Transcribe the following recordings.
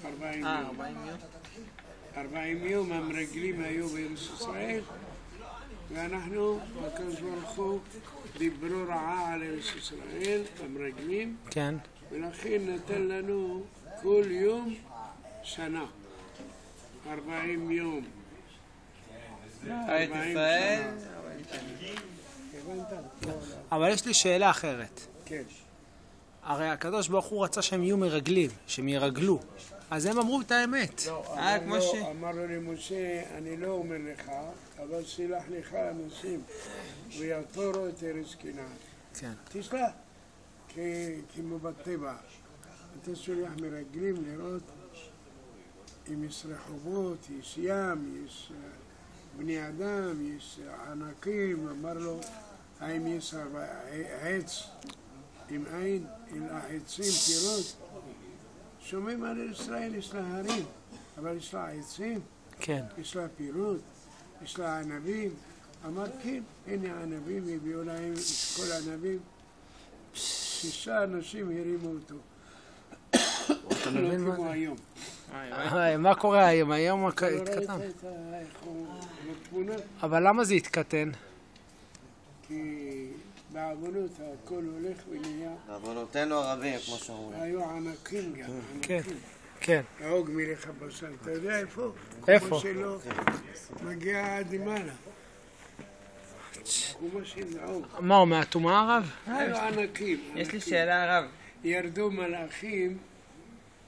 40 יום. 40 יום המרגלים היו בארץ ישראל, ואנחנו, הקדוש ברוך הוא, דיברו רעה על ארץ ישראל, המרגלים, כן. ולכן נתן לנו כל יום שנה. 40 יום. ארץ ישראל. אבל יש לי שאלה אחרת. כן. הרי הקדוש ברוך הוא רצה שהם יהיו מרגלים, שהם ירגלו. אז הם אמרו את האמת. כמו אמר לו למשה, אני לא אומר לך, אבל סילח לך אנשים, ויתורו את ארץ כנען. כן. תשלח, כמו בטבע. אתה שולח מרגלים לראות אם יש רחובות, יש ים, יש בני אדם, יש ענקים. אמר לו, האם יש עץ עם עין, אלא עצים, פירות? שומעים על ישראל, יש לה הרים, אבל יש לה עצים, כן. יש לה פירות, יש לה ענבים. אמר כן, הנה הענבים, הביאו להם את כל הענבים. 6 אנשים הרימו אותו. אתה מבין מה כמו זה? היום. מה קורה היום? היום התקטן. ראית איך הוא בתמונה? אבל למה זה התקטן? כי בעוונות הכל הולך ונהיה. בעוונותינו הרבים, כמו שאומרים. היו ענקים גם. כן. כן. העוג מלך הבשר. אתה יודע איפה? איפה? כמו שלא מגיע עד למעלה. כמו שזה עוג. מה, הוא מהטומאה הרב? היו ענקים. יש לי שאלה, הרב. ירדו מלאכים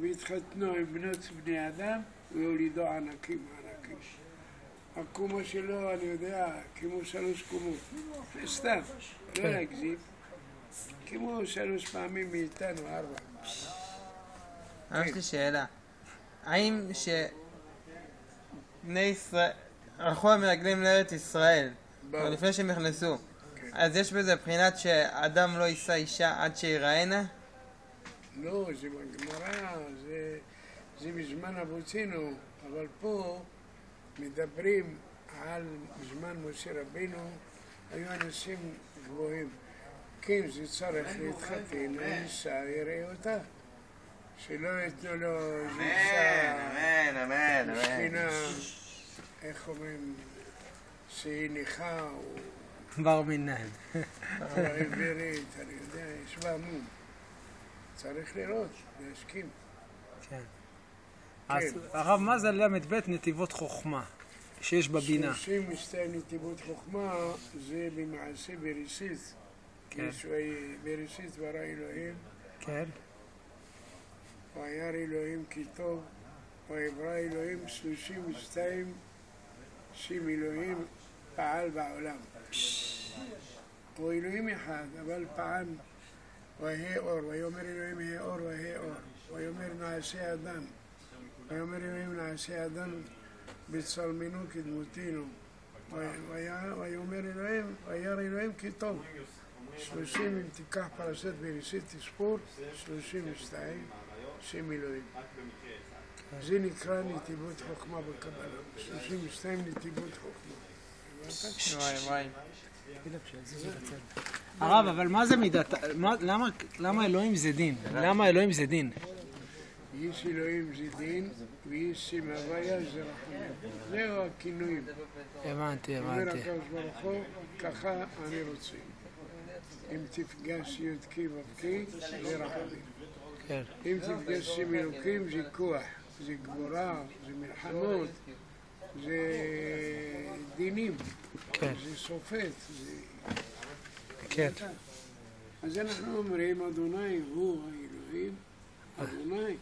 והתחתנו עם בנות בני אדם והולידו ענקים. הקומה שלו, אני יודע, כמו 3 קומות. סתם, לא להגזים. כמו 3 פעמים מאיתנו, 4. יש לי שאלה. האם שבני ישראל הלכו המרגלים לארץ ישראל, לפני שהם נכנסו, אז יש בזה בחינת שאדם לא יישא אישה עד שיראנה? לא, זה בגמרא, זה בזמן אבותינו, אבל פה מדברים על בזמן משה רבינו, היו אנשים גבוהים. כן, זה צריך להתחתן, האישה יראה אותה. שלא יתנו לו אישה, אמן. משכינה, איך אומרים, שהיא נכה או בר מינן. עיוורת, אני יודע, יש בה מום. צריך לראות, להסכים. כן. אז הרב, מה זה ל"ב נתיבות חוכמה שיש בבינה? 32 נתיבות חוכמה זה במעשה בראשית. בראשית ברא אלוהים. כן. וירא אלוהים כי טוב, ויברא אלוהים 32 שם אלוהים פעל בעולם. הוא אלוהים אחד, אבל פעל. ויהא אור, ויאמר אלוהים יהא אור, ויהא אור. ויאמר נעשה אדם. ויאמר אלוהים נעשה אדם בצלמנו כדמותנו. ויאמר אלוהים, וירא אלוהים כי טוב. 30, אם תיקח פרשת בראשית תספור, 32 שם אלוהים. זה נקרא נתיבות חוכמה בקבלה. 32 נתיבות חוכמה. וואי. הרב, אבל מה זה מידת... למה אלוהים זה דין? למה אלוהים זה דין? יש אלוהים זה דין, ויש שם הוויה זה רחמים. זהו הכינויים. הבנתי. אומר הקדוש ברוך הוא, ככה אני רוצה. אם תפגש יודקי ובקי, זה רחמים. כן. אם תפגש שם אלוקים, זה כוח, זה גבורה, זה מלחמות, זה דינים, כן. זה שופט. כן. אז אנחנו אומרים, אדוני הוא האלוהים, אדוני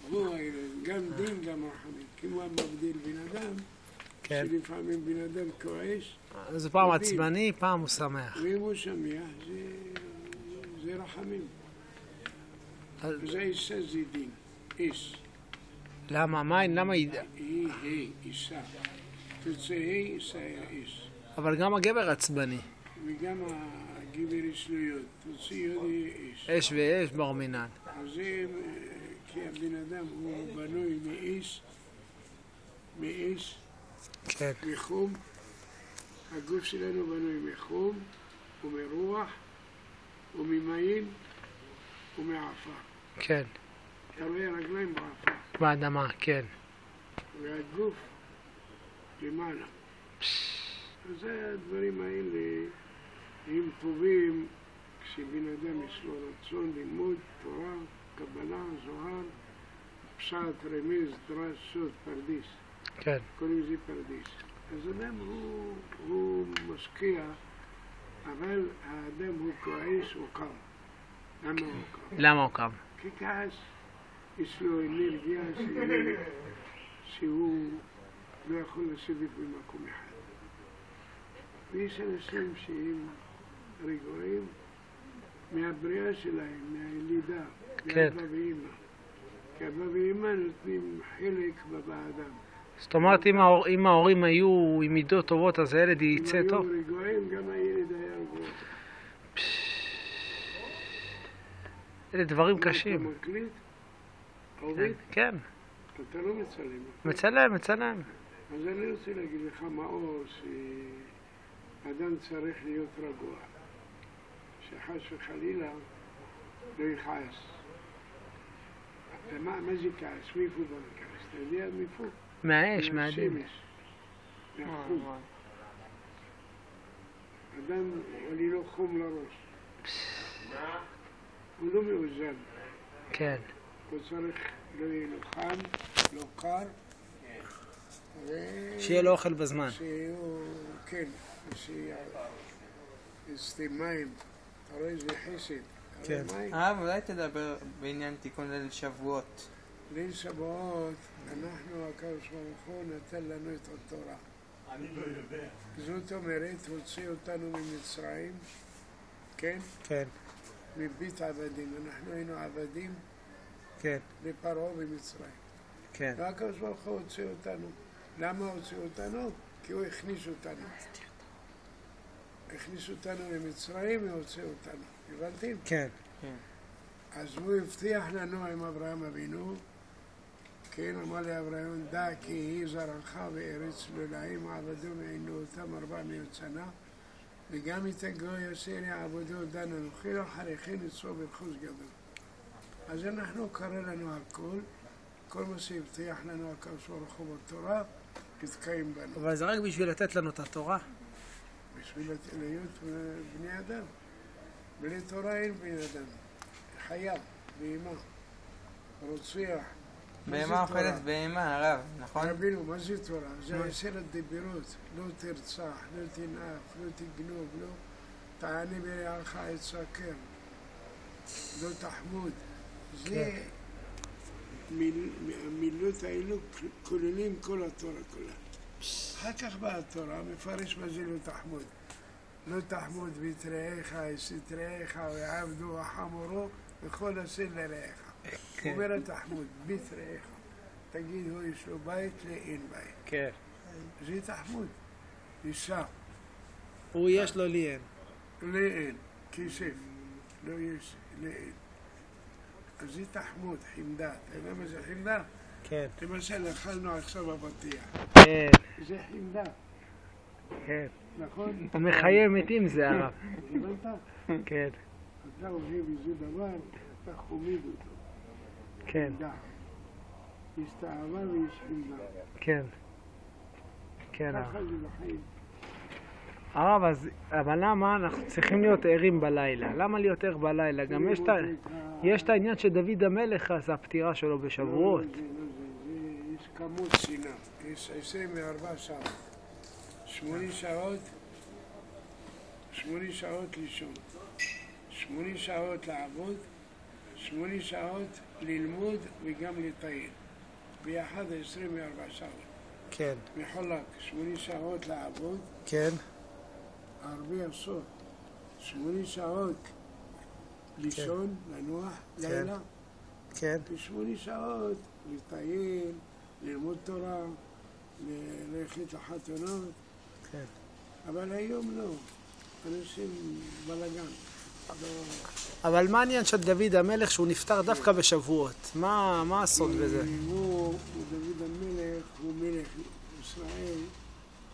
הוא האלוהים, גם דין, גם רחמים. כמו המבדיל בן אדם, שלפעמים בן אדם כועס. זה פעם עצבני, פעם הוא שמח. ואם הוא שמח, זה רחמים. וזה אישה זה דין, איש. למה? למה היא... היא אישה. תוצא היא אישה איש. אבל גם הגבר עצבני. וגם הגבר יש לו יוד. תוצא יוד היא איש. אש ואש בר מינן. אז זה כי הבן אדם הוא בנוי מאש, כן. מחום. הגוף שלנו בנוי מחום ומרוח וממים ומעפר. כן. אתה רואה רגליים בעפר. באדמה, כן. והגוף למעלה. אז הדברים האלה הם טובים כשבן אדם יש לו רצון ללמוד תורה, קבלה, זוהר, פשט, רמז, דרש, סוד, פרדיס. כן. קוראים לזה פרדיס. אז אדם הוא משקיע, אבל האדם הוא כועס, הוא קם. למה הוא קם? למה הוא קם? כי כעס, יש לו אנרגיה שהוא לא יכול לשבת במקום אחד. ויש אנשים שהם רגועים מהבריאה שלהם, מהילידה, כן. מאבא ואמא. כי אבא ואמא נותנים חלק באדם. זאת אומרת, אם ההורים היו עם מידות טובות, אז הילד יצא טוב? אם היו רגועים, גם הילד היה רגוע. אלה דברים קשים. אתה מקליט? עובד? כן. אתה לא מצלם. מצלם, מצלם. אז אני רוצה להגיד לך מאור שאדם צריך להיות רגוע. שחס וחלילה לא יכעס. מה זה כעס? מאיפה בא הכעס? אתה יודע מאיפה? מהאש, מהדין. מהשמש. מהחום. אדם עולה לו חום לראש. הוא לא מאוזן. כן. הוא צריך לא יהיה לו חם, לא קר. שיהיה לו אוכל בזמן. כן, שישתה מים. אתה רואה איזה חסד. כן. אולי תדבר בעניין תיקון ליל שבועות. ליל שבועות, אנחנו, הקדוש ברוך הוא נתן לנו את התורה. זאת אומרת, הוציא אותנו ממצרים, כן? כן. מבית עבדים. אנחנו היינו עבדים כן. לפרעה במצרים. כן. והקדוש ברוך הוא הוציא אותנו. למה הוציא אותנו? כי הוא הכניס אותנו. הכניס אותנו למצרים והוציא אותנו. הבנתם? כן. אז הוא הבטיח לנו עם אברהם אבינו, כן, אמר לאברהם, דע כי יהי זרעך בארץ לא להם עבדו ועינו אותם 400 שנה, וגם את הגוי אשר יעבדו דן אנוכי לו אחריכם יצאו ברכוש גדול. אז אנחנו קרא לנו הכל, כל מה שהבטיח לנו הקדוש ברוך הוא בתורה, יתקיים בנו. אבל זה רק בשביל לתת לנו את התורה. בשביל להיות בני אדם. בלי תורה אין בני אדם. חייב, בהמה, רוצח. בהמה אוכלת בהמה, הרב, נכון? רבינו, מה זה תורה? זה 10 דיברות. לא תרצח, לא תנאף, לא תגנוב, לא תענה ברעך עצה קר, לא תחמוד. זה המילות האלו כוללים כל התורה כולה. אחר כך באה התורה, מפרש מה זה לא תחמוד. לא תחמוד בית רעך, אשת רעך, ויעבדו החמורו, וכל עשה לרעך. אומר התחמוד, בית רעך. תגיד, הוא יש לו בית, לאין בית. כן. זה תחמוד. אישה. הוא יש לו לי אין. לאין. כסף. לא יש, לאין. אז זה תחמוד, חמדה. אתה יודע מה זה חמדה? כן. למשל, אכלנו עכשיו בפתיח. כן. זה חמדה. כן. נכון? הוא מחיה מתים זה הרב. הבנת? כן. אתה אוהב איזה דבר, אתה חומד אותו. כן. חמדה. יש תאווה ויש חמדה. כן. כן הרב. ככה זה בחיים. הרב, אבל למה אנחנו צריכים להיות ערים בלילה? למה להיות ער בלילה? גם יש את העניין שדוד המלך, אז הפטירה שלו בשבועות. לא זה. יש כמות שנאה. יש 24 שעות. 8 שעות לישון. 8 שעות לעבוד. 8 שעות ללמוד וגם לטייל. ביחד 24 שעות. כן. מחולק 8 שעות לעבוד. כן. הרבה עשות. 8 שעות לישון, לנוח, לילה. כן. ו8 שעות לטייל, ללמוד תורה, ללכת לחתונות. כן. אבל היום לא. אנשים בלגן. אבל מה העניין של דוד המלך שהוא נפטר דווקא בשבועות? מה הסוד בזה? דוד המלך הוא מלך ישראל.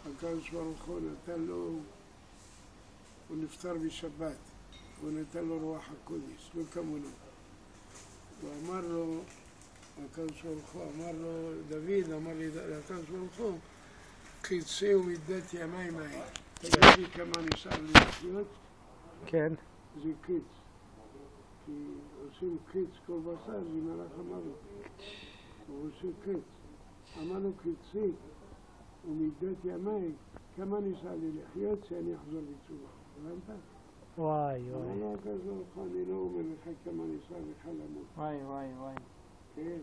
הקדוש ברוך הוא נתן לו, הוא נפטר בשבת. הוא נתן לו רוח הקודש, לא כמונו. הוא אמר לו, הקדוש ברוך הוא אמר לו, דוד אמר לי לקדוש ברוך הוא, קצי ומידת ימי מהי. תגיד לי כמה נשאר לי לחיות? כן. זה קץ. כי עושים קץ כל בשר, זה מלאך המוות. הוא עושה קץ. אמר לו קצי ומידת ימי, כמה נשאר לי לחיות שאני אחזור בתשובה. הבנת? וואי, אמר וואי. לו הקדוש ברוך הוא, אני לא אומר לך כמה נשאר לך למות. וואי, וואי, וואי. כן.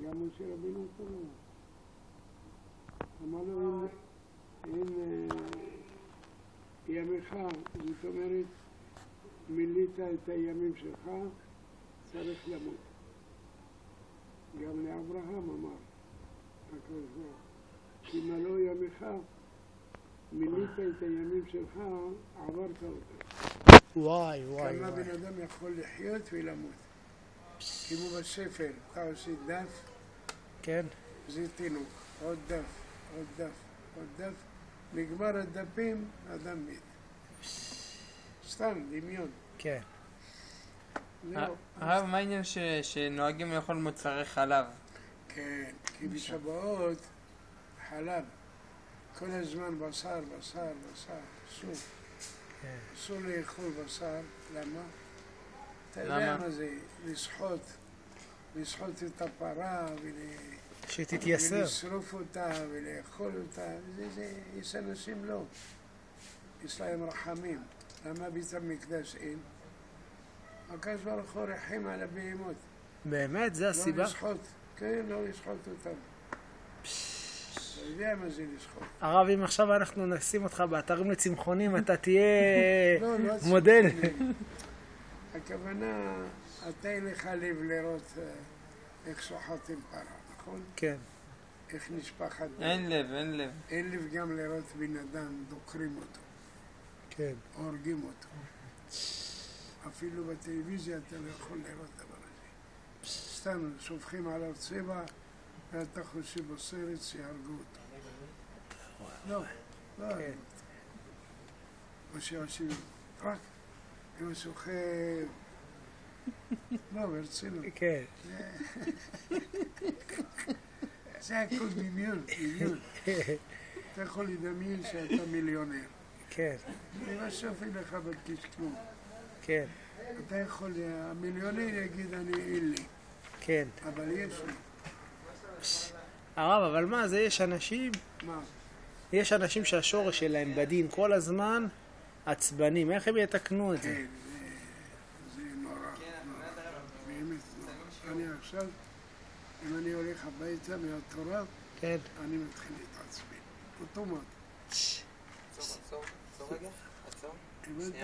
גם משה רבינו אותו לא. אמר לו, אם ימיך, זאת אומרת, מילאת את הימים שלך, צריך למות. גם לאברהם אמר, הקדוש ברוך הוא, כי מלוא ימיך, מילאת את הימים שלך, עברת אותם. וואי, וואי, כמה וואי. בן אדם יכול לחיות ולמות. כמו בספר, אתה עושה דף, כן. זה תינוק, עוד דף, עוד דף, עוד דף, נגמר הדפים, אדם מת. סתם, דמיון. כן. זהו. הרב, מה העניין שנוהגים לאכול מוצרי חלב? כן, כי בשבועות חלב, כל הזמן בשר, בשר, בשר, אסור. כן. אסור לאכול בשר, למה? אתה למה? יודע מה זה, לשחוט את הפרה שתתייסר. ולשרוף אותה ולאכול אותה, יש אנשים לא, יש להם רחמים. למה בית המקדש אין? הקדוש ברוך הוא רחם על הבהמות. באמת? זה לא הסיבה? לשחוט, כן, לא לשחוט אותם. אתה יודע מה זה לשחוט. הרב, אם עכשיו אנחנו נשים אותך באתרים לצמחונים, אתה תהיה לא, לא מודל. צמחונים. הכוונה, אתה אין לך לב לראות איך שוחטים פרה, נכון? כן. איך נשפחת דם. אין לב, אין לב. אין לב גם לראות בן אדם, דוקרים אותו, כן. הורגים אותו. אפילו בטלוויזיה אתה לא יכול לראות דבר הזה. סתם שופכים עליו צבע, ואתה חושב בסרט שיהרגו אותו. לא, לא. כן. או שעושים רק, אם סוחב... לא, ברצינות. כן. זה הכל דמיון, דמיון. אתה יכול לדמיין שאתה מיליונר. כן. ובסוף אין לך בכיס כלום. כן. אתה יכול, המיליונר יגיד אני אין לי, כן. אבל יש לי. הרב, אבל מה זה, מה? יש אנשים שהשורש שלהם בדין כל הזמן עצבנים. איך הם יתקנו את זה? כן, זה נורא, נורא. באמת נורא. אני עכשיו, אם אני הולך הביתה מהתורה, כן. אני מתחיל להתעצבן. אוטומט. עצור רגע, עצור. הבנת?